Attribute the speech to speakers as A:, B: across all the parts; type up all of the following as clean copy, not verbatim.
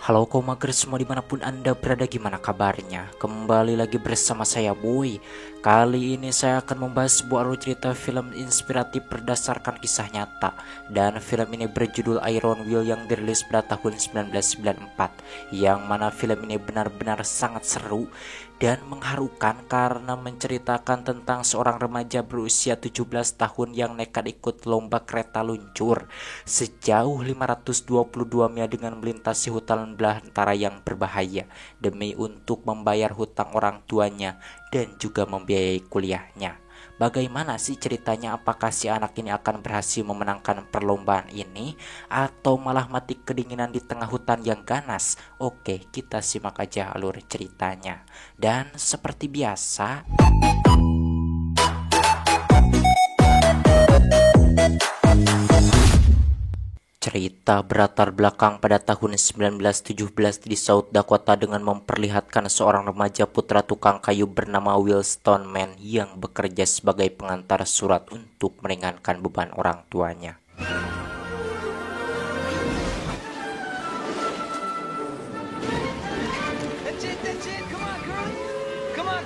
A: Halo Komager semua dimanapun Anda berada, gimana kabarnya? Kembali lagi bersama saya Boy. Kali ini saya akan membahas sebuah alur cerita film inspiratif berdasarkan kisah nyata. Dan film ini berjudul Iron Will yang dirilis pada tahun 1994. Yang mana film ini benar-benar sangat seru dan mengharukan karena menceritakan tentang seorang remaja berusia 17 tahun yang nekat ikut lomba kereta luncur sejauh 522 mil dengan melintasi hutan belantara yang berbahaya demi untuk membayar hutang orang tuanya dan juga membiayai kuliahnya. Bagaimana sih ceritanya? Apakah si anak ini akan berhasil memenangkan perlombaan ini atau malah mati kedinginan di tengah hutan yang ganas? Oke, kita simak aja alur ceritanya. Dan seperti biasa, cerita berlatar belakang pada tahun 1917 di South Dakota dengan memperlihatkan seorang remaja putra tukang kayu bernama Will Stoneman yang bekerja sebagai pengantar surat untuk meringankan beban orang tuanya.
B: That's it. Come on, girl.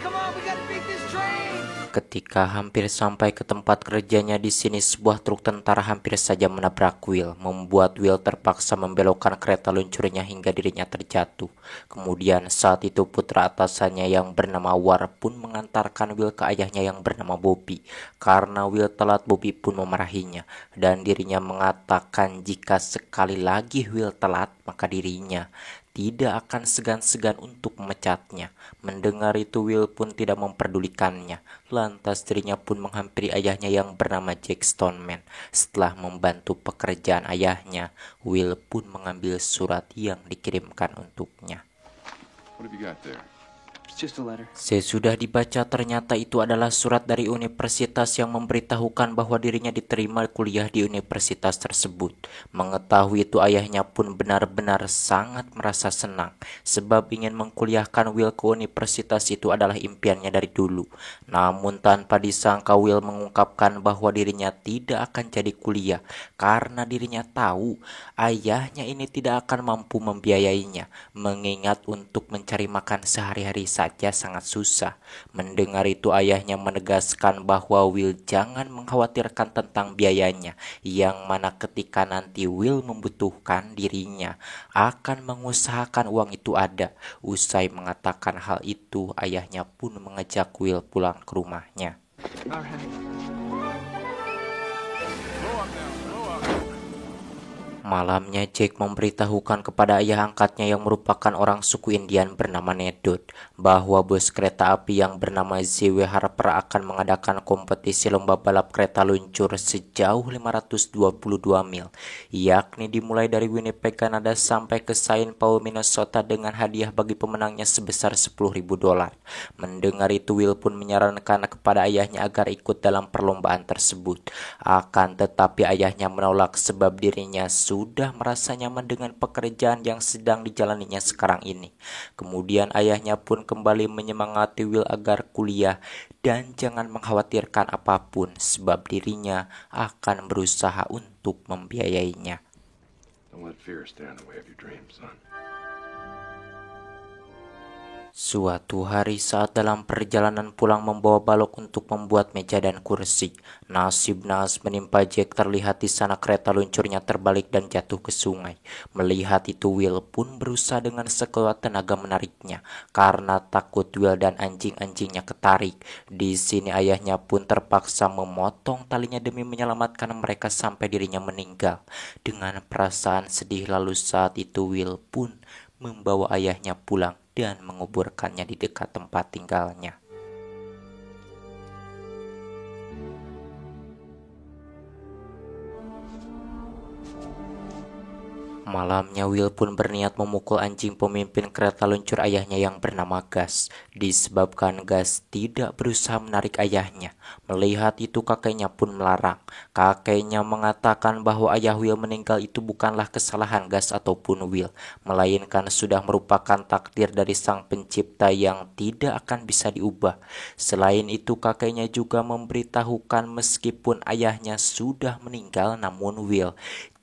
B: Come on. We gotta beat this train.
A: Ketika hampir sampai ke tempat kerjanya di sini, sebuah truk tentara hampir saja menabrak Will, membuat Will terpaksa membelokkan kereta luncurnya hingga dirinya terjatuh. Kemudian saat itu putra atasannya yang bernama War pun mengantarkan Will ke ayahnya yang bernama Bobby. Karena Will telat, Bobby pun memarahinya dan dirinya mengatakan jika sekali lagi Will telat, maka dirinya tidak akan segan-segan untuk memecatnya. Mendengar itu, Will pun tidak memperdulikannya. Lantas dirinya pun menghampiri ayahnya yang bernama Jack Stoneman. Setelah membantu pekerjaan ayahnya, Will pun mengambil surat yang dikirimkan untuknya.
C: What have you got there?
B: It's just a letter.
A: Sesudah dibaca, ternyata itu adalah surat dari universitas yang memberitahukan bahwa dirinya diterima kuliah di universitas tersebut. Mengetahui itu, ayahnya pun benar-benar sangat merasa senang, sebab ingin mengkuliahkan Will ke universitas itu adalah impiannya dari dulu. Namun tanpa disangka, Will mengungkapkan bahwa dirinya tidak akan jadi kuliah karena dirinya tahu ayahnya ini tidak akan mampu membiayainya, mengingat untuk mencari makan sehari-hari saja sangat susah. Mendengar itu, ayahnya menegaskan bahwa Will jangan mengkhawatirkan tentang biayanya, yang mana ketika nanti Will membutuhkan, dirinya akan mengusahakan uang itu ada. Usai mengatakan hal itu, ayahnya pun mengajak Will pulang ke rumahnya.
B: All right.
A: Malamnya, Jack memberitahukan kepada ayah angkatnya yang merupakan orang suku Indian bernama Nedot bahwa bos kereta api yang bernama Z.W. Harper akan mengadakan kompetisi lomba balap kereta luncur sejauh 522 mil, yakni dimulai dari Winnipeg, Kanada sampai ke Saint Paul, Minnesota, dengan hadiah bagi pemenangnya sebesar $10.000. Mendengar itu, Will pun menyarankan kepada ayahnya agar ikut dalam perlombaan tersebut. Akan tetapi ayahnya menolak sebab dirinya sudah merasa nyaman dengan pekerjaan yang sedang dijalaninya sekarang ini. Kemudian ayahnya pun kembali menyemangati Will agar kuliah dan jangan mengkhawatirkan apapun sebab dirinya akan berusaha untuk membiayainya.
C: Don't let fear stand in the way of your dreams, son.
A: Suatu hari saat dalam perjalanan pulang membawa balok untuk membuat meja dan kursi, nasib naas menimpa Jack. Terlihat di sana kereta luncurnya terbalik dan jatuh ke sungai. Melihat itu, Will pun berusaha dengan sekuat tenaga menariknya karena takut Will dan anjing-anjingnya ketarik. Di sini ayahnya pun terpaksa memotong talinya demi menyelamatkan mereka sampai dirinya meninggal. Dengan perasaan sedih, lalu saat itu Will pun membawa ayahnya pulang dan menguburkannya di dekat tempat tinggalnya. Malamnya, Will pun berniat memukul anjing pemimpin kereta luncur ayahnya yang bernama Gus, disebabkan Gus tidak berusaha menarik ayahnya. Melihat itu, kakeknya pun melarang. Kakeknya mengatakan bahwa ayah Will meninggal itu bukanlah kesalahan Gus ataupun Will, melainkan sudah merupakan takdir dari sang pencipta yang tidak akan bisa diubah. Selain itu, kakeknya juga memberitahukan meskipun ayahnya sudah meninggal, namun Will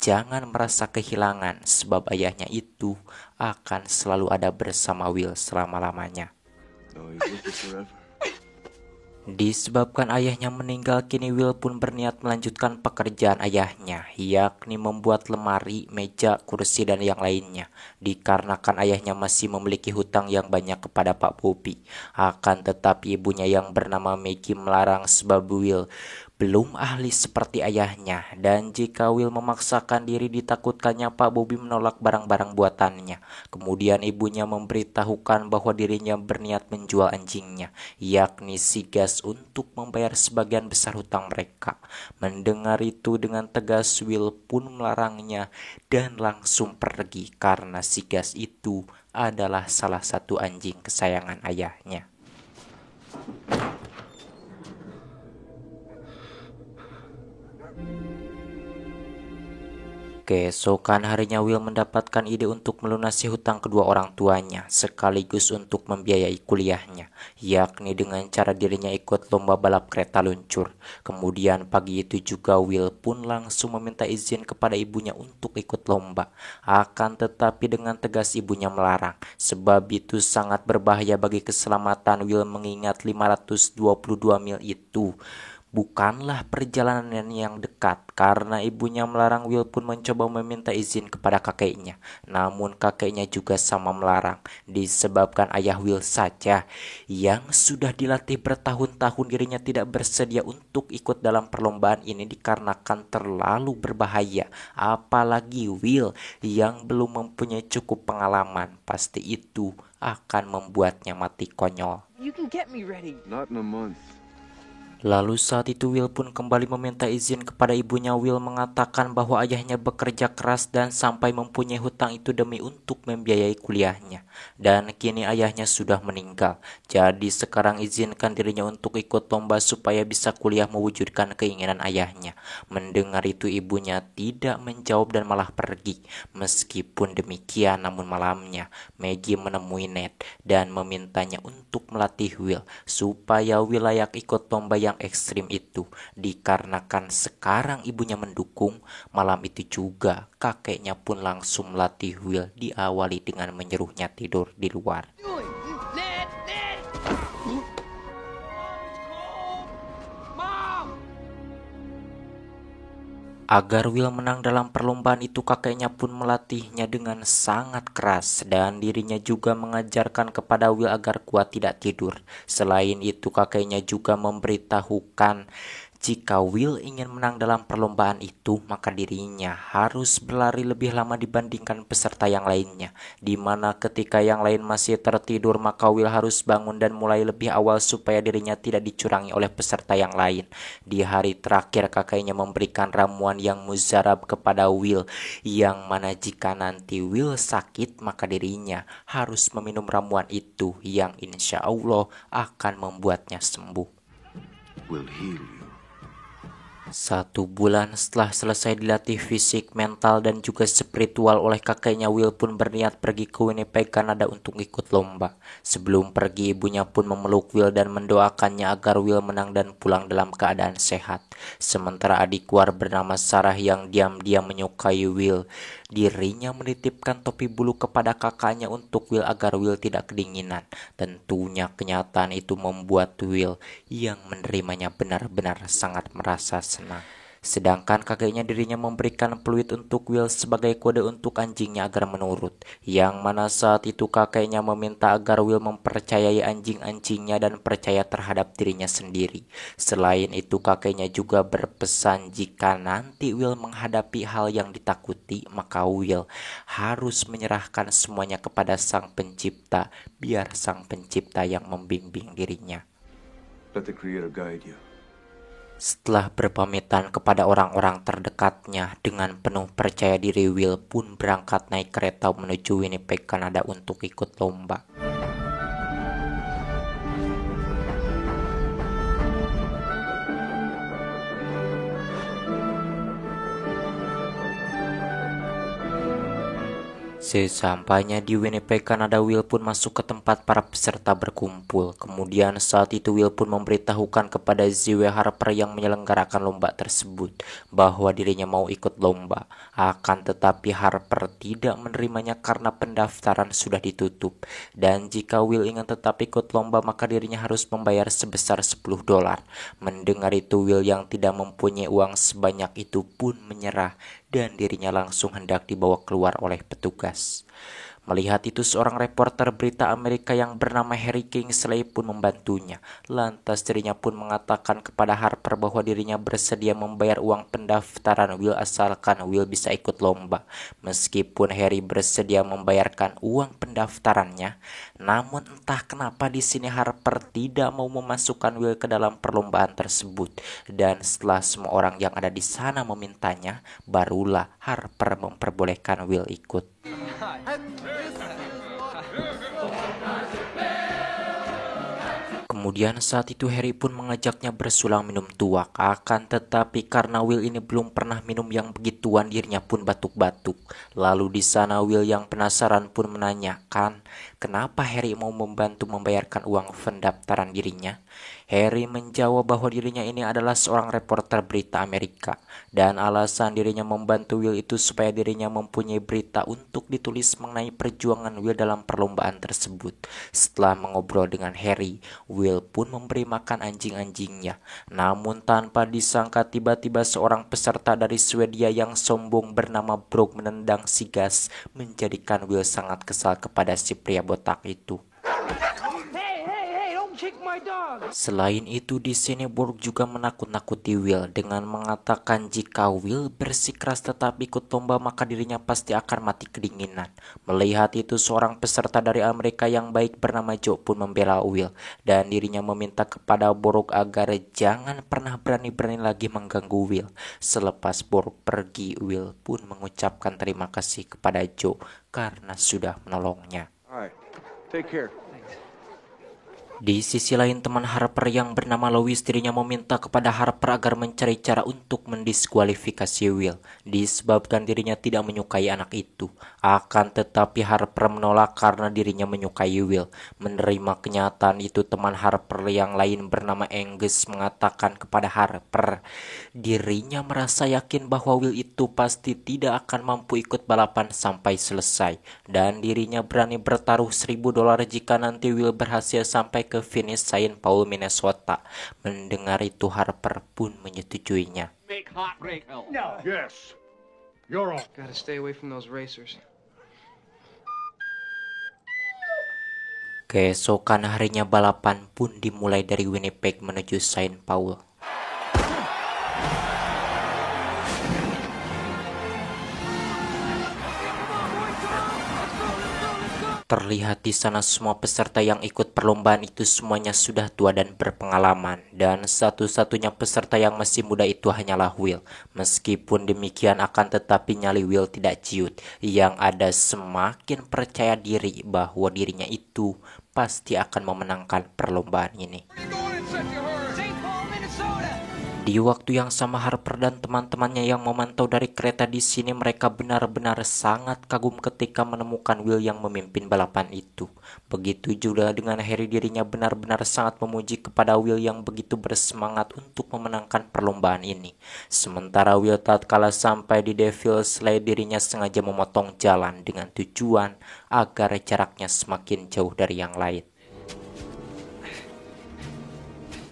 A: jangan merasa kehilangan sebab ayahnya itu akan selalu ada bersama Will selama-lamanya.
C: No, he's with you forever.
A: Disebabkan ayahnya meninggal, kini Will pun berniat melanjutkan pekerjaan ayahnya, yakni membuat lemari, meja, kursi, dan yang lainnya. Dikarenakan ayahnya masih memiliki hutang yang banyak kepada Pak Bobby. Akan tetapi ibunya yang bernama Maggie melarang sebab Will belum ahli seperti ayahnya, dan jika Will memaksakan diri ditakutkannya Pak Bobby menolak barang-barang buatannya. Kemudian ibunya memberitahukan bahwa dirinya berniat menjual anjingnya, yakni si Gas, untuk membayar sebagian besar hutang mereka. Mendengar itu dengan tegas Will pun melarangnya dan langsung pergi karena si Gas itu adalah salah satu anjing kesayangan ayahnya. Keesokan harinya Will mendapatkan ide untuk melunasi hutang kedua orang tuanya sekaligus untuk membiayai kuliahnya, yakni dengan cara dirinya ikut lomba balap kereta luncur. Kemudian pagi itu juga Will pun langsung meminta izin kepada ibunya untuk ikut lomba. Akan tetapi dengan tegas ibunya melarang, sebab itu sangat berbahaya bagi keselamatan Will mengingat 522 mil itu bukanlah perjalanan yang dekat. Karena ibunya melarang, Will pun mencoba meminta izin kepada kakeknya. Namun kakeknya juga sama melarang, disebabkan ayah Will saja yang sudah dilatih bertahun-tahun dirinya tidak bersedia untuk ikut dalam perlombaan ini dikarenakan terlalu berbahaya. Apalagi Will yang belum mempunyai cukup pengalaman, pasti itu akan membuatnya mati konyol.
B: You can get me ready.
C: Not in a month.
A: Lalu saat itu Will pun kembali meminta izin kepada ibunya. Will mengatakan bahwa ayahnya bekerja keras dan sampai mempunyai hutang itu demi untuk membiayai kuliahnya. Dan kini ayahnya sudah meninggal. Jadi sekarang izinkan dirinya untuk ikut lomba supaya bisa kuliah mewujudkan keinginan ayahnya. Mendengar itu ibunya tidak menjawab dan malah pergi. Meskipun demikian namun malamnya Maggie menemui Ned dan memintanya untuk melatih Will supaya Will layak ikut lomba yang ekstrim itu. Dikarenakan sekarang ibunya mendukung, malam itu juga kakeknya pun langsung melatih Will, diawali dengan menyuruhnya tidur di luar.
B: Ned! Ned! Mom!
A: Agar Will menang dalam perlombaan itu, kakeknya pun melatihnya dengan sangat keras dan dirinya juga mengajarkan kepada Will agar kuat tidak tidur. Selain itu, kakeknya juga memberitahukan jika Will ingin menang dalam perlombaan itu, maka dirinya harus berlari lebih lama dibandingkan peserta yang lainnya. Dimana ketika yang lain masih tertidur, maka Will harus bangun dan mulai lebih awal supaya dirinya tidak dicurangi oleh peserta yang lain. Di hari terakhir, kakeknya memberikan ramuan yang muzarab kepada Will, yang mana jika nanti Will sakit, maka dirinya harus meminum ramuan itu yang insya Allah akan membuatnya sembuh.
C: Will heal you.
A: 1 bulan setelah selesai dilatih fisik, mental, dan juga spiritual oleh kakeknya, Will pun berniat pergi ke Winnipeg, Kanada untuk ikut lomba. Sebelum pergi, ibunya pun memeluk Will dan mendoakannya agar Will menang dan pulang dalam keadaan sehat. Sementara adik war bernama Sarah yang diam-diam menyukai Will, dirinya menitipkan topi bulu kepada kakaknya untuk Will agar Will tidak kedinginan. Tentunya kenyataan itu membuat Will yang menerimanya benar-benar sangat merasa senang. Sedangkan kakeknya dirinya memberikan peluit untuk Will sebagai kode untuk anjingnya agar menurut. Yang mana saat itu kakeknya meminta agar Will mempercayai anjing-anjingnya dan percaya terhadap dirinya sendiri. Selain itu kakeknya juga berpesan jika nanti Will menghadapi hal yang ditakuti, maka Will harus menyerahkan semuanya kepada Sang Pencipta, biar Sang Pencipta yang membimbing dirinya.
C: Let the Creator guide you.
A: Setelah berpamitan kepada orang-orang terdekatnya, dengan penuh percaya diri Will pun berangkat naik kereta menuju Winnipeg, Kanada untuk ikut lomba. Sesampainya di Winnipeg, Kanada, Will pun masuk ke tempat para peserta berkumpul. Kemudian saat itu Will pun memberitahukan kepada Zee Harper yang menyelenggarakan lomba tersebut bahwa dirinya mau ikut lomba. Akan tetapi Harper tidak menerimanya karena pendaftaran sudah ditutup. Dan jika Will ingin tetap ikut lomba maka dirinya harus membayar sebesar $10. Mendengar itu Will yang tidak mempunyai uang sebanyak itu pun menyerah dan dirinya langsung hendak dibawa keluar oleh petugas. Melihat itu seorang reporter berita Amerika yang bernama Harry Kingsley pun membantunya. Lantas dirinya pun mengatakan kepada Harper bahwa dirinya bersedia membayar uang pendaftaran Will asalkan Will bisa ikut lomba. Meskipun Harry bersedia membayarkan uang pendaftarannya, namun entah kenapa di sini Harper tidak mau memasukkan Will ke dalam perlombaan tersebut. Dan setelah semua orang yang ada di sana memintanya, barulah Harper memperbolehkan Will ikut. Kemudian saat itu Harry pun mengajaknya bersulang minum tuak. Akan tetapi karena Will ini belum pernah minum yang begituan, dirinya pun batuk-batuk. Lalu di sana Will yang penasaran pun menanyakan kenapa Harry mau membantu membayarkan uang pendaftaran dirinya. Harry menjawab bahwa dirinya ini adalah seorang reporter berita Amerika dan alasan dirinya membantu Will itu supaya dirinya mempunyai berita untuk ditulis mengenai perjuangan Will dalam perlombaan tersebut. Setelah mengobrol dengan Harry, Will pun memberi makan anjing-anjingnya. Namun tanpa disangka tiba-tiba seorang peserta dari Swedia yang sombong bernama Brooke menendang si gas, menjadikan Will sangat kesal kepada si pria botak itu. Selain itu di sini Brooke juga menakut-nakuti Will dengan mengatakan jika Will bersikeras tetap ikut lomba maka dirinya pasti akan mati kedinginan. Melihat itu seorang peserta dari Amerika yang baik bernama Joe pun membela Will dan dirinya meminta kepada Brooke agar jangan pernah berani-berani lagi mengganggu Will. Selepas Brooke pergi, Will pun mengucapkan terima kasih kepada Joe karena sudah menolongnya.
C: All right. Take care.
A: Di sisi lain teman Harper yang bernama Lois dirinya meminta kepada Harper agar mencari cara untuk mendiskualifikasi Will disebabkan dirinya tidak menyukai anak itu. Akan tetapi Harper menolak karena dirinya menyukai Will. Menerima kenyataan itu teman Harper yang lain bernama Angus mengatakan kepada Harper dirinya merasa yakin bahwa Will itu pasti tidak akan mampu ikut balapan sampai selesai dan dirinya berani bertaruh $1.000 jika nanti Will berhasil sampai ke finish Saint Paul, Minnesota. Mendengar itu Harper pun menyetujuinya.
B: Make hot break. No.
D: Yes. You're all.
E: Gotta stay away from those racers.
A: Keesokan harinya balapan pun dimulai dari Winnipeg menuju Saint Paul. Terlihat di sana semua peserta yang ikut perlombaan itu semuanya sudah tua dan berpengalaman dan satu-satunya peserta yang masih muda itu hanyalah Will. Meskipun demikian akan tetapi nyali Will tidak ciut, yang ada semakin percaya diri bahwa dirinya itu pasti akan memenangkan perlombaan ini.
B: St. Paul, Minnesota.
A: Di waktu yang sama Harper dan teman-temannya yang memantau dari kereta di sini mereka benar-benar sangat kagum ketika menemukan Will yang memimpin balapan itu. Begitu juga dengan Harry, dirinya benar-benar sangat memuji kepada Will yang begitu bersemangat untuk memenangkan perlombaan ini. Sementara Will tatkala sampai di Devil's Slide dirinya sengaja memotong jalan dengan tujuan agar jaraknya semakin jauh dari yang lain.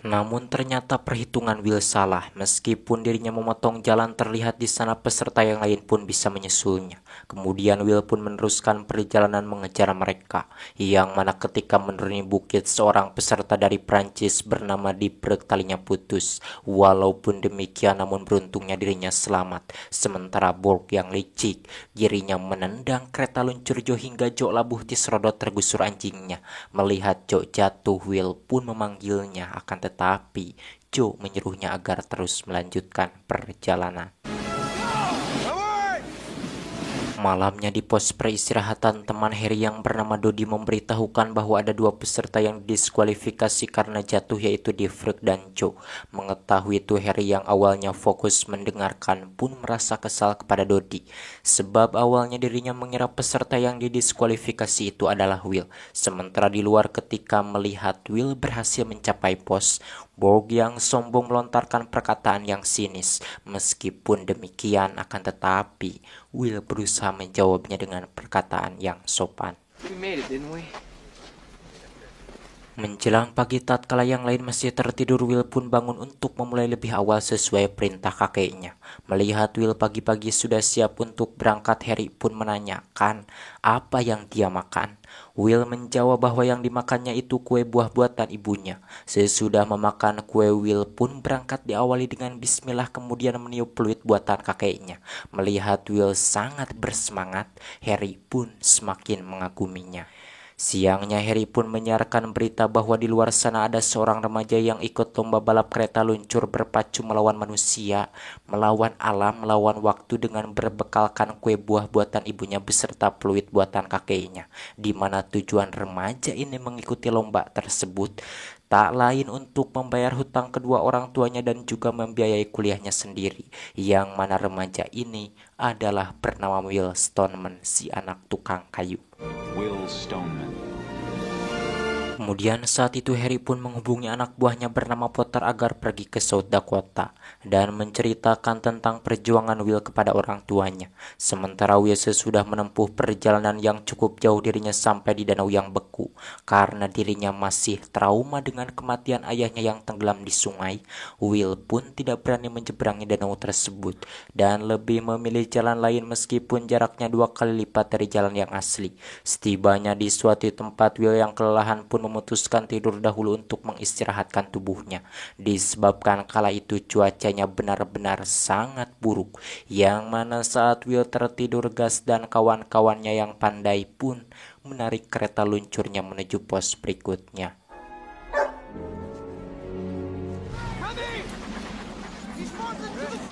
A: Namun ternyata perhitungan Will salah. Meskipun dirinya memotong jalan, terlihat di sana peserta yang lain pun bisa menyusulnya. Kemudian Will pun meneruskan perjalanan mengejar mereka. Yang mana ketika menuruni bukit seorang peserta dari Prancis bernama Dibrek talinya putus. Walaupun demikian namun beruntungnya dirinya selamat. Sementara Borg yang licik, dirinya menendang kereta luncur Joe hingga Joe labuh diserodot tergusur anjingnya. Melihat Joe jatuh, Will pun memanggilnya akan tetapi Joe menyuruhnya agar terus melanjutkan perjalanan. Malamnya di pos peristirahatan, teman Harry yang bernama Dodi memberitahukan bahwa ada 2 peserta yang didiskualifikasi karena jatuh, yaitu Devrick dan Joe. Mengetahui itu, Harry yang awalnya fokus mendengarkan pun merasa kesal kepada Dodi, sebab awalnya dirinya mengira peserta yang didiskualifikasi itu adalah Will. Sementara di luar, ketika melihat Will berhasil mencapai pos, Borg yang sombong melontarkan perkataan yang sinis. Meskipun demikian, akan tetapi Will berusaha menjawabnya dengan perkataan yang sopan.
E: We made it, didn't we?
A: Menjelang pagi, tatkala yang lain masih tertidur, Will pun bangun untuk memulai lebih awal sesuai perintah kakeknya. Melihat Will pagi-pagi sudah siap untuk berangkat, Harry pun menanyakan apa yang dia makan. Will menjawab bahwa yang dimakannya itu kue buah buatan ibunya. Sesudah memakan kue, Will pun berangkat diawali dengan bismillah, kemudian meniup peluit buatan kakeknya. Melihat Will sangat bersemangat, Harry pun semakin mengaguminya. Siangnya, Harry pun menyiarkan berita bahwa di luar sana ada seorang remaja yang ikut lomba balap kereta luncur berpacu melawan manusia, melawan alam, melawan waktu dengan berbekalkan kue buah buatan ibunya beserta peluit buatan kakeknya. Di mana tujuan remaja ini mengikuti lomba tersebut tak lain untuk membayar hutang kedua orang tuanya dan juga membiayai kuliahnya sendiri, yang mana remaja ini adalah bernama Will Stoneman, si anak tukang kayu.
F: Will Stoneman.
A: Kemudian saat itu Harry pun menghubungi anak buahnya bernama Potter agar pergi ke South Dakota dan menceritakan tentang perjuangan Will kepada orang tuanya. Sementara Will sesudah menempuh perjalanan yang cukup jauh, dirinya sampai di danau yang beku. Karena dirinya masih trauma dengan kematian ayahnya yang tenggelam di sungai, Will pun tidak berani menyeberangi danau tersebut dan lebih memilih jalan lain meskipun jaraknya 2 kali lipat dari jalan yang asli. Setibanya di suatu tempat, Will yang kelelahan pun memutuskan tidur dahulu untuk mengistirahatkan tubuhnya, disebabkan kala itu cuacanya benar-benar sangat buruk, yang mana saat Will tertidur, Gus dan kawan-kawannya yang pandai pun menarik kereta luncurnya menuju pos berikutnya.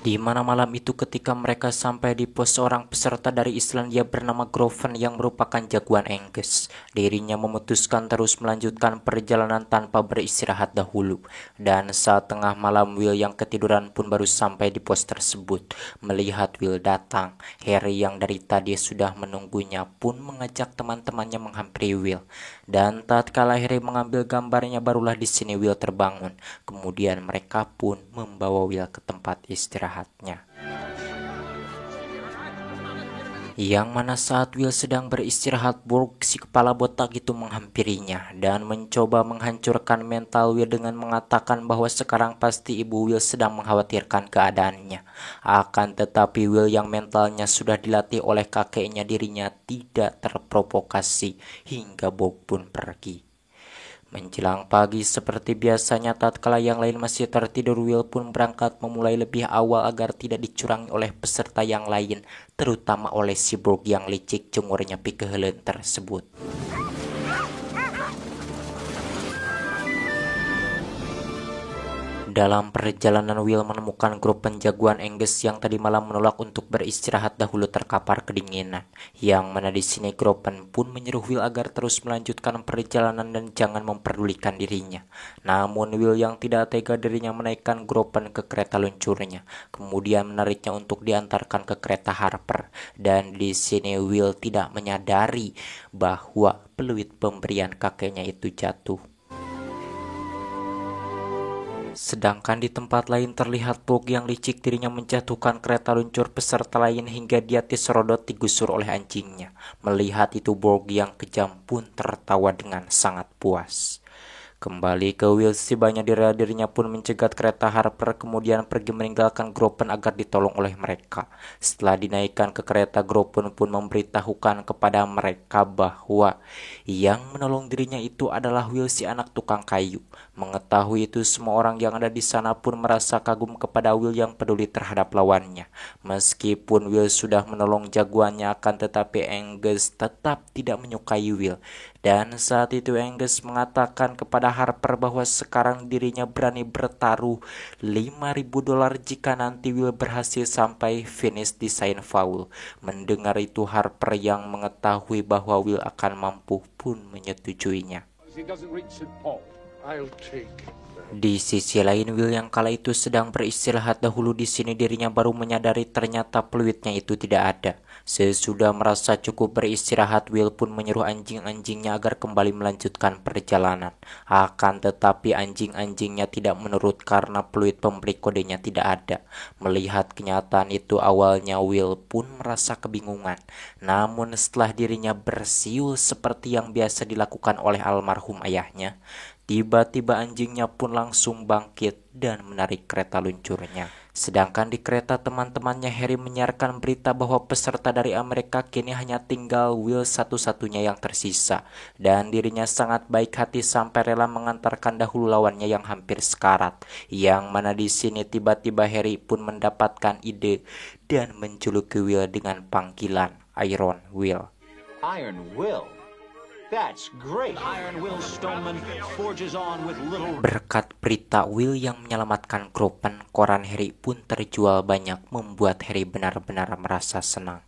A: Di mana malam itu ketika mereka sampai di pos, seorang peserta dari Islandia bernama Groven yang merupakan jagoan Angus, dirinya memutuskan terus melanjutkan perjalanan tanpa beristirahat dahulu. Dan saat tengah malam, Will yang ketiduran pun baru sampai di pos tersebut. Melihat Will datang, Harry yang dari tadi sudah menunggunya pun mengajak teman-temannya menghampiri Will. Dan tatkala Harry mengambil gambarnya, barulah di sini Will terbangun. Kemudian mereka pun membawa Will ke tempat istirahatnya. Yang mana saat Will sedang beristirahat, Borg si kepala botak itu menghampirinya dan mencoba menghancurkan mental Will dengan mengatakan bahwa sekarang pasti ibu Will sedang mengkhawatirkan keadaannya. Akan tetapi Will yang mentalnya sudah dilatih oleh kakeknya, dirinya tidak terprovokasi hingga Borg pun pergi. Menjelang pagi seperti biasanya, tatkala yang lain masih tertidur, Will pun berangkat memulai lebih awal agar tidak dicurangi oleh peserta yang lain, terutama oleh si Borg yang licik cungurnya pikehelen tersebut. Dalam perjalanan, Will menemukan grup penjagoan Angus yang tadi malam menolak untuk beristirahat dahulu terkapar kedinginan. Yang mana di sini Gropen pun menyuruh Will agar terus melanjutkan perjalanan dan jangan memperdulikan dirinya. Namun Will yang tidak tega, dirinya menaikkan Gropen ke kereta luncurnya, kemudian menariknya untuk diantarkan ke kereta Harper. Dan di sini Will tidak menyadari bahwa peluit pemberian kakeknya itu jatuh. Sedangkan di tempat lain terlihat Borg yang licik, dirinya menjatuhkan kereta luncur peserta lain hingga dia diserodot digusur oleh anjingnya. Melihat itu, Borg yang kejam pun tertawa dengan sangat puas. Kembali ke Will, setibanya dirinya pun mencegat kereta Harper, kemudian pergi meninggalkan Gropen agar ditolong oleh mereka. Setelah dinaikkan ke kereta, Gropen pun memberitahukan kepada mereka bahwa yang menolong dirinya itu adalah Will si anak tukang kayu. Mengetahui itu, semua orang yang ada di sana pun merasa kagum kepada Will yang peduli terhadap lawannya. Meskipun Will sudah menolong jagoannya, akan tetapi Angus tetap tidak menyukai Will. Dan saat itu Angus mengatakan kepada Harper bahwa sekarang dirinya berani bertaruh $5.000 jika nanti Will berhasil sampai finish di Saint Paul. Mendengar itu, Harper yang mengetahui bahwa Will akan mampu pun menyetujuinya.
D: He doesn't reach St. Paul. I'll take that.
A: Di sisi lain, Will yang kala itu sedang beristirahat dahulu di sini, dirinya baru menyadari ternyata peluitnya itu tidak ada. Sesudah merasa cukup beristirahat, Will pun menyuruh anjing-anjingnya agar kembali melanjutkan perjalanan. Akan tetapi anjing-anjingnya tidak menurut karena peluit pemberi kodenya tidak ada. Melihat kenyataan itu, awalnya Will pun merasa kebingungan. Namun setelah dirinya bersiul seperti yang biasa dilakukan oleh almarhum ayahnya, tiba-tiba anjingnya pun langsung bangkit dan menarik kereta luncurnya. Sedangkan di kereta, teman-temannya Harry menyiarkan berita bahwa peserta dari Amerika kini hanya tinggal Will satu-satunya yang tersisa. Dan dirinya sangat baik hati sampai rela mengantarkan dahulu lawannya yang hampir sekarat. Yang mana di sini tiba-tiba Harry pun mendapatkan ide dan menjuluki Will dengan panggilan Iron Will.
F: Iron Will? That's great. Iron Will Stoneman forges on with little...
A: Berkat berita Will yang menyelamatkan Gropen, koran Harry pun terjual banyak, membuat Harry benar-benar merasa senang.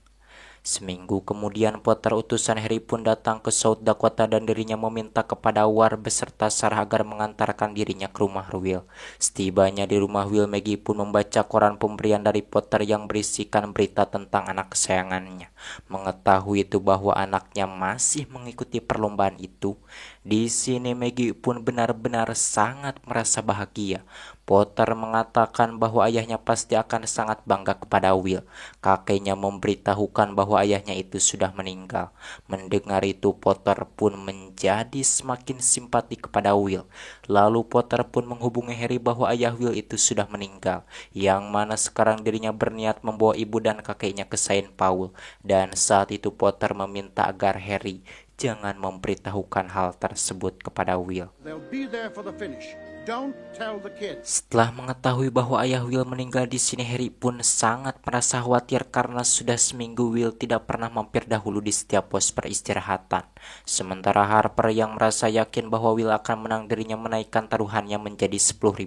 A: Seminggu kemudian, Potter utusan Harry pun datang ke South Dakota dan dirinya meminta kepada War beserta Sarah agar mengantarkan dirinya ke rumah Will. Setibanya di rumah Will, Maggie pun membaca koran pemberian dari Potter yang berisikan berita tentang anak kesayangannya. Mengetahui itu bahwa anaknya masih mengikuti perlombaan itu, di sini Maggie pun benar-benar sangat merasa bahagia. Potter mengatakan bahwa ayahnya pasti akan sangat bangga kepada Will. Kakeknya memberitahukan bahwa ayahnya itu sudah meninggal. Mendengar itu, Potter pun menjadi semakin simpati kepada Will. Lalu Potter pun menghubungi Harry bahwa ayah Will itu sudah meninggal, yang mana sekarang dirinya berniat membawa ibu dan kakeknya ke Saint Paul. Dan saat itu Potter meminta agar Harry jangan memberitahukan hal tersebut kepada Will.
D: They'll be there for the finish. Don't tell the kids.
A: Setelah mengetahui bahwa ayah Will meninggal di sini, Harry pun sangat merasa khawatir karena sudah seminggu Will tidak pernah mampir dahulu di setiap pos peristirahatan. Sementara Harper yang merasa yakin bahwa Will akan menang, dirinya menaikkan taruhannya menjadi $10.000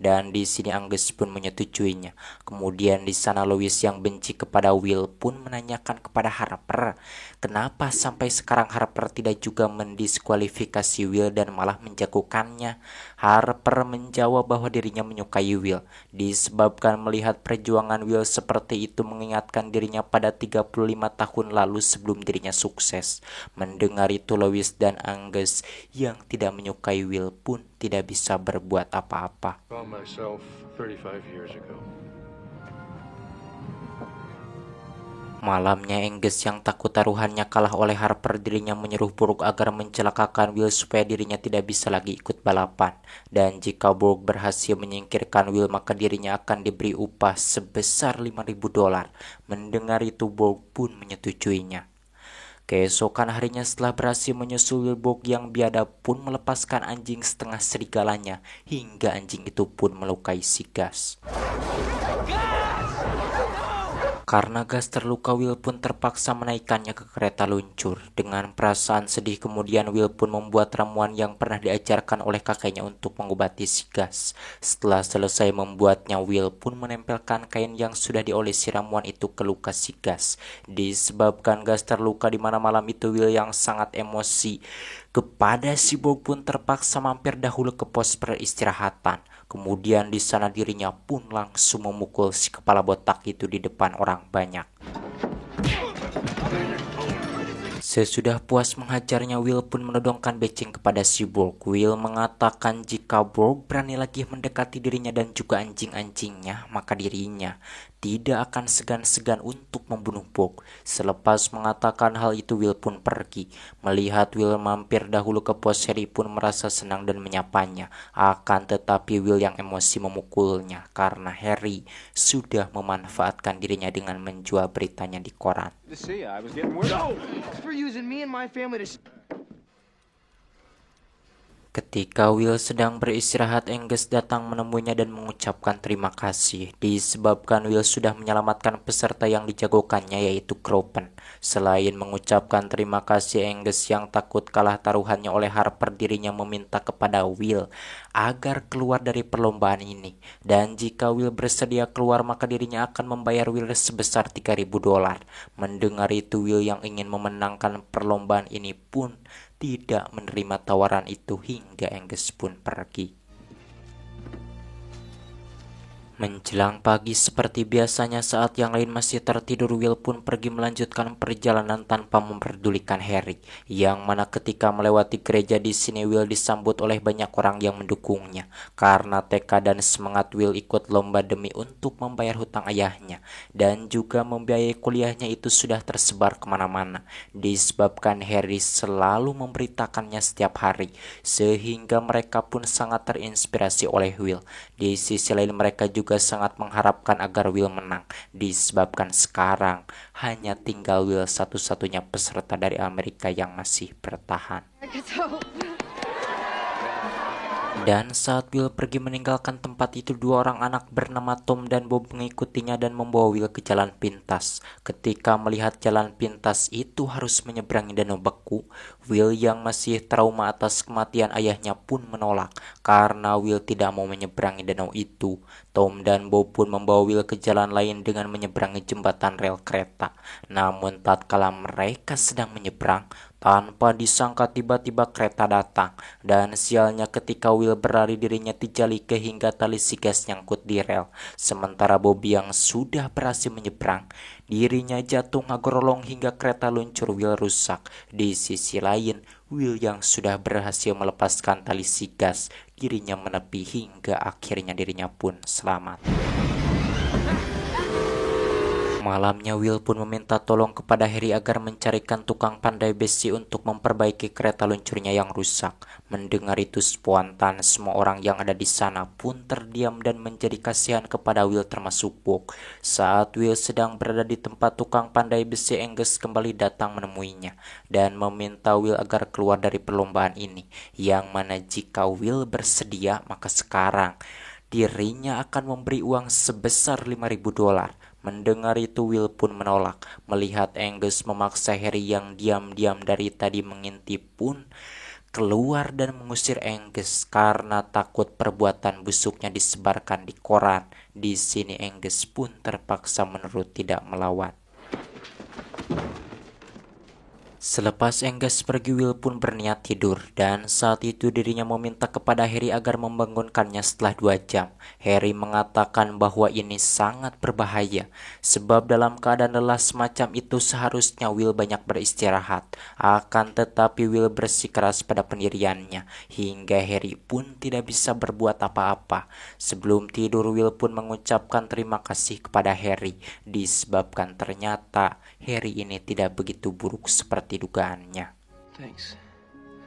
A: dan di sini Angus pun menyetujuinya. Kemudian di sana Lois yang benci kepada Will pun menanyakan kepada Harper, kenapa sampai sekarang Harper tidak juga mendiskualifikasi Will dan malah menjagokannya. Harper menjawab bahwa dirinya menyukai Will, disebabkan melihat perjuangan Will seperti itu mengingatkan dirinya pada 35 tahun lalu sebelum dirinya sukses. Mendengar itu, Lois dan Angus yang tidak menyukai Will pun tidak bisa berbuat apa-apa.
D: Found myself 35 years ago.
A: Malamnya, Angus yang takut taruhannya kalah oleh Harper, dirinya menyuruh Burke agar mencelakakan Will supaya dirinya tidak bisa lagi ikut balapan. Dan jika Burke berhasil menyingkirkan Will, maka dirinya akan diberi upah sebesar $5.000. Mendengar itu, Burke pun menyetujuinya. Keesokan harinya, setelah berhasil menyusul Will, Burke yang biadab pun melepaskan anjing setengah serigalanya hingga anjing itu pun melukai si Gus. Karena Gus terluka, Will pun terpaksa menaikkannya ke kereta luncur. Dengan perasaan sedih kemudian, Will pun membuat ramuan yang pernah diajarkan oleh kakeknya untuk mengobati si Gus. Setelah selesai membuatnya, Will pun menempelkan kain yang sudah diolesi ramuan itu ke luka si Gus. Disebabkan Gus terluka di mana malam itu, Will yang sangat emosi kepada si Burke pun terpaksa mampir dahulu ke pos peristirahatan. Kemudian di sana dirinya pun langsung memukul si kepala botak itu di depan orang banyak. Sesudah puas menghajarnya, Will pun menodongkan beceng kepada si Burke. Will mengatakan jika Burke berani lagi mendekati dirinya dan juga anjing-anjingnya, maka dirinya tidak akan segan-segan untuk membunuh Burke. Selepas mengatakan hal itu, Will pun pergi. Melihat Will mampir dahulu ke pos, Harry pun merasa senang dan menyapanya. Akan tetapi Will yang emosi memukulnya karena Harry sudah memanfaatkan dirinya dengan menjual beritanya di koran.
F: See, I was getting worried.
E: For using me and my family to...
A: Ketika Will sedang beristirahat, Angus datang menemuinya dan mengucapkan terima kasih disebabkan Will sudah menyelamatkan peserta yang dijagokannya, yaitu Croupen. Selain mengucapkan terima kasih, Angus yang takut kalah taruhannya oleh Harper, dirinya meminta kepada Will agar keluar dari perlombaan ini. Dan jika Will bersedia keluar, maka dirinya akan membayar Will sebesar $3.000. Mendengar itu, Will yang ingin memenangkan perlombaan ini pun tidak menerima tawaran itu hingga Angus pun pergi. Menjelang pagi seperti biasanya saat yang lain masih tertidur, Will pun pergi melanjutkan perjalanan tanpa memperdulikan Harry. Yang mana ketika melewati gereja di sini, Will disambut oleh banyak orang yang mendukungnya. Karena tekad dan semangat Will ikut lomba demi untuk membayar hutang ayahnya. Dan juga membiayai kuliahnya itu sudah tersebar kemana-mana. Disebabkan Harry selalu memberitakannya setiap hari. Sehingga mereka pun sangat terinspirasi oleh Will. Di sisi lain mereka juga sangat mengharapkan agar Will menang, disebabkan sekarang hanya tinggal Will satu-satunya peserta dari Amerika yang masih bertahan. Dan saat Will pergi meninggalkan tempat itu, dua orang anak bernama Tom dan Bob mengikutinya dan membawa Will ke jalan pintas. Ketika melihat jalan pintas itu harus menyeberangi danau beku, Will yang masih trauma atas kematian ayahnya pun menolak karena Will tidak mau menyeberangi danau itu. Tom dan Bob pun membawa Will ke jalan lain dengan menyeberangi jembatan rel kereta. Namun tatkala mereka sedang menyeberang, tanpa disangka tiba-tiba kereta datang. Dan sialnya ketika Will berlari, dirinya dijalike hingga tali sigas nyangkut di rel. Sementara Bob yang sudah berhasil menyeberang, dirinya jatuh ngagorolong hingga kereta luncur Will rusak. Di sisi lain, Will yang sudah berhasil melepaskan tali sigas, dirinya menepi hingga akhirnya dirinya pun selamat. Malamnya Will pun meminta tolong kepada Harry agar mencarikan tukang pandai besi untuk memperbaiki kereta luncurnya yang rusak. Mendengar itu spontan semua orang yang ada di sana pun terdiam dan menjadi kasihan kepada Will termasuk Bob. Saat Will sedang berada di tempat tukang pandai besi, Angus kembali datang menemuinya dan meminta Will agar keluar dari perlombaan ini. Yang mana jika Will bersedia, maka sekarang dirinya akan memberi uang sebesar $5.000. Mendengar itu Will pun menolak. Melihat Angus memaksa Harry yang diam-diam dari tadi mengintip pun keluar dan mengusir Angus karena takut perbuatan busuknya disebarkan di koran. Di sini Angus pun terpaksa menurut tidak melawan. Selepas Angus pergi, Will pun berniat tidur dan saat itu dirinya meminta kepada Harry agar membangunkannya setelah 2 jam. Harry mengatakan bahwa ini sangat berbahaya sebab dalam keadaan lelah semacam itu seharusnya Will banyak beristirahat. Akan tetapi Will bersikeras pada pendiriannya hingga Harry pun tidak bisa berbuat apa-apa. Sebelum tidur, Will pun mengucapkan terima kasih kepada Harry disebabkan ternyata Harry ini tidak begitu buruk seperti dugaannya.
E: Thanks.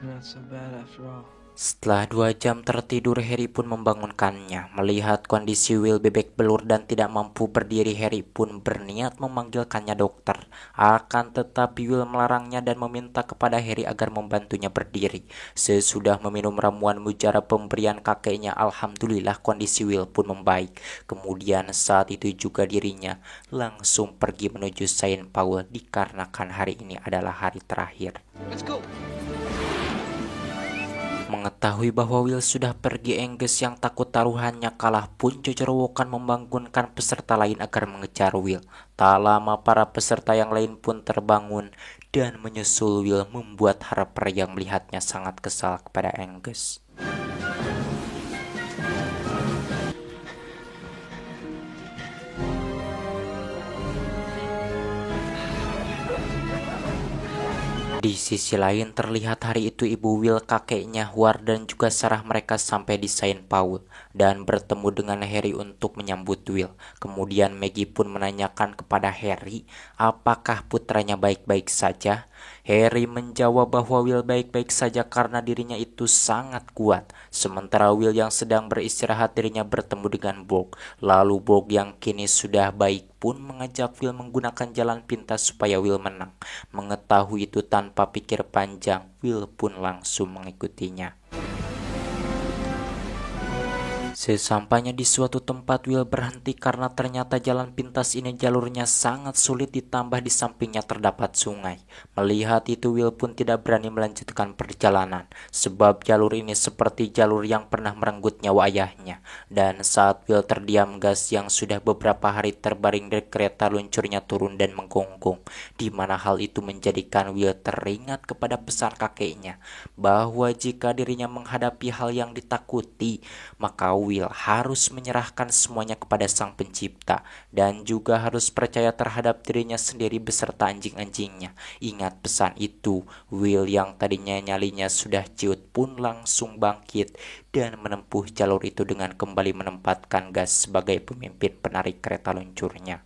E: You're not so bad after all.
A: Setelah 2 jam tertidur, Harry pun membangunkannya. Melihat kondisi Will bebek belur dan tidak mampu berdiri, Harry pun berniat memanggilkannya dokter. Akan tetapi Will melarangnya dan meminta kepada Harry agar membantunya berdiri. Sesudah meminum ramuan mujarab pemberian kakeknya, alhamdulillah kondisi Will pun membaik. Kemudian saat itu juga dirinya langsung pergi menuju St. Paul dikarenakan hari ini adalah hari terakhir.
B: Let's go.
A: Mengetahui bahwa Will sudah pergi, Angus yang takut taruhannya kalah pun jojorowokan membangunkan peserta lain agar mengejar Will. Tak lama para peserta yang lain pun terbangun dan menyusul Will, membuat Harper yang melihatnya sangat kesal kepada Angus. Di sisi lain terlihat hari itu ibu Will, kakeknya, War dan juga Sarah mereka sampai di St. Paul dan bertemu dengan Harry untuk menyambut Will. Kemudian Maggie pun menanyakan kepada Harry apakah putranya baik-baik saja. Harry menjawab bahwa Will baik-baik saja karena dirinya itu sangat kuat. Sementara Will yang sedang beristirahat, dirinya bertemu dengan Bob. Lalu Bob yang kini sudah baik pun mengajak Will menggunakan jalan pintas supaya Will menang. Mengetahui itu tanpa pikir panjang, Will pun langsung mengikutinya. Sesampainya di suatu tempat, Will berhenti karena ternyata jalan pintas ini jalurnya sangat sulit, ditambah di sampingnya terdapat sungai. Melihat itu, Will pun tidak berani melanjutkan perjalanan, sebab jalur ini seperti jalur yang pernah merenggut nyawa ayahnya. Dan saat Will terdiam, gas yang sudah beberapa hari terbaring dari kereta luncurnya turun dan menggonggong, di mana hal itu menjadikan Will teringat kepada pesan kakeknya, bahwa jika dirinya menghadapi hal yang ditakuti, maka Will harus menyerahkan semuanya kepada Sang Pencipta, dan juga harus percaya terhadap dirinya sendiri beserta anjing-anjingnya. Ingat pesan itu, Will yang tadinya nyalinya sudah ciut pun langsung bangkit dan menempuh jalur itu dengan kembali menempatkan gas sebagai pemimpin penarik kereta luncurnya.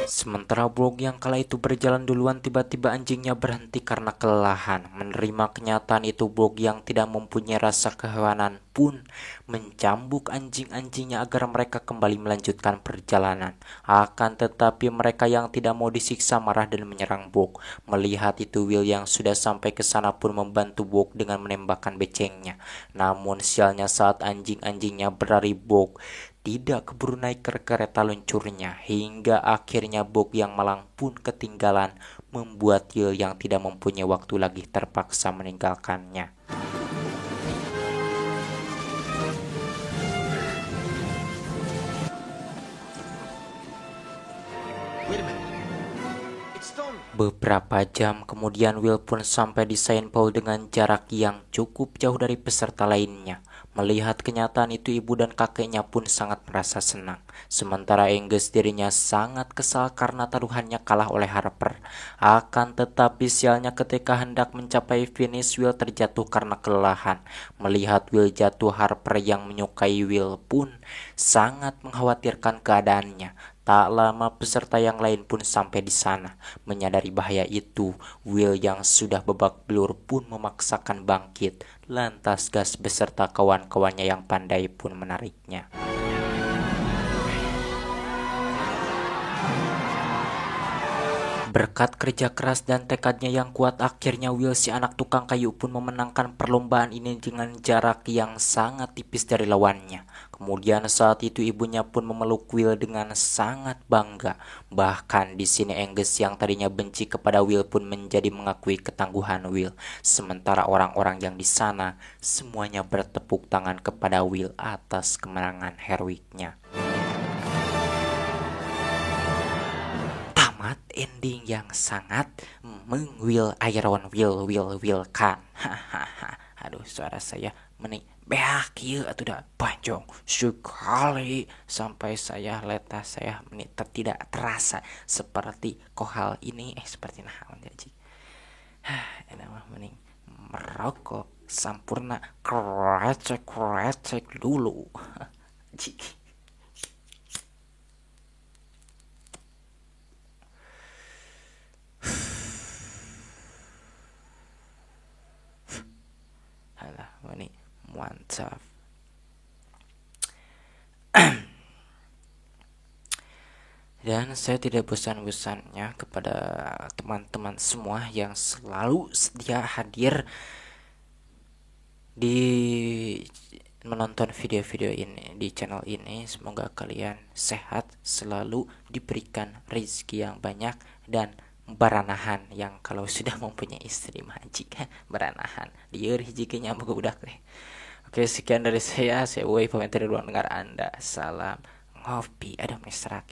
A: Sementara Brooke yang kala itu berjalan duluan, tiba-tiba anjingnya berhenti karena kelelahan. Menerima kenyataan itu, Brooke yang tidak mempunyai rasa kehewanan pun mencambuk anjing-anjingnya agar mereka kembali melanjutkan perjalanan. Akan tetapi mereka yang tidak mau disiksa marah dan menyerang Brooke. Melihat itu, Will yang sudah sampai ke sana pun membantu Brooke dengan menembakkan becengnya. Namun sialnya saat anjing-anjingnya berlari, Brooke tidak keburu naik ke kereta luncurnya, hingga akhirnya Brooke yang malang pun ketinggalan, membuat Will yang tidak mempunyai waktu lagi terpaksa meninggalkannya. Beberapa jam kemudian, Will pun sampai di Saint Paul dengan jarak yang cukup jauh dari peserta lainnya. Melihat kenyataan itu, ibu dan kakeknya pun sangat merasa senang. Sementara Angus dirinya sangat kesal karena taruhannya kalah oleh Harper. Akan tetapi sialnya ketika hendak mencapai finish, Will terjatuh karena kelelahan. Melihat Will jatuh, Harper yang menyukai Will pun sangat mengkhawatirkan keadaannya. Tak lama peserta yang lain pun sampai di sana. Menyadari bahaya itu, Will yang sudah babak belur pun memaksakan bangkit. Lantas gas beserta kawan-kawannya yang pandai pun menariknya. Berkat kerja keras dan tekadnya yang kuat, akhirnya Will si anak tukang kayu pun memenangkan perlombaan ini dengan jarak yang sangat tipis dari lawannya. Kemudian saat itu ibunya pun memeluk Will dengan sangat bangga. Bahkan di sini Angus yang tadinya benci kepada Will pun menjadi mengakui ketangguhan Will. Sementara orang-orang yang di sana semuanya bertepuk tangan kepada Will atas kemenangan heroiknya. Ending yang sangat Will Iron Will kan. Aduh, suara saya mening beak ieu atuh da panjang sekali sampai saya letah, saya menit tidak terasa seperti kohal ini seperti naon jadi. Enak mah mending merokok sampurna krecek dulu. Ini mantap. Dan saya tidak bosan-bosannya kepada teman-teman semua yang selalu setia hadir di menonton video-video ini di channel ini. Semoga kalian sehat, selalu diberikan rezeki yang banyak dan baranahan, yang kalau sudah mempunyai istri majik baranahan lieur hiji nyambung udah teh. Oke, sekian dari saya Wei, pamit dari ruang dengar Anda. Salam ngopi, ada mesra.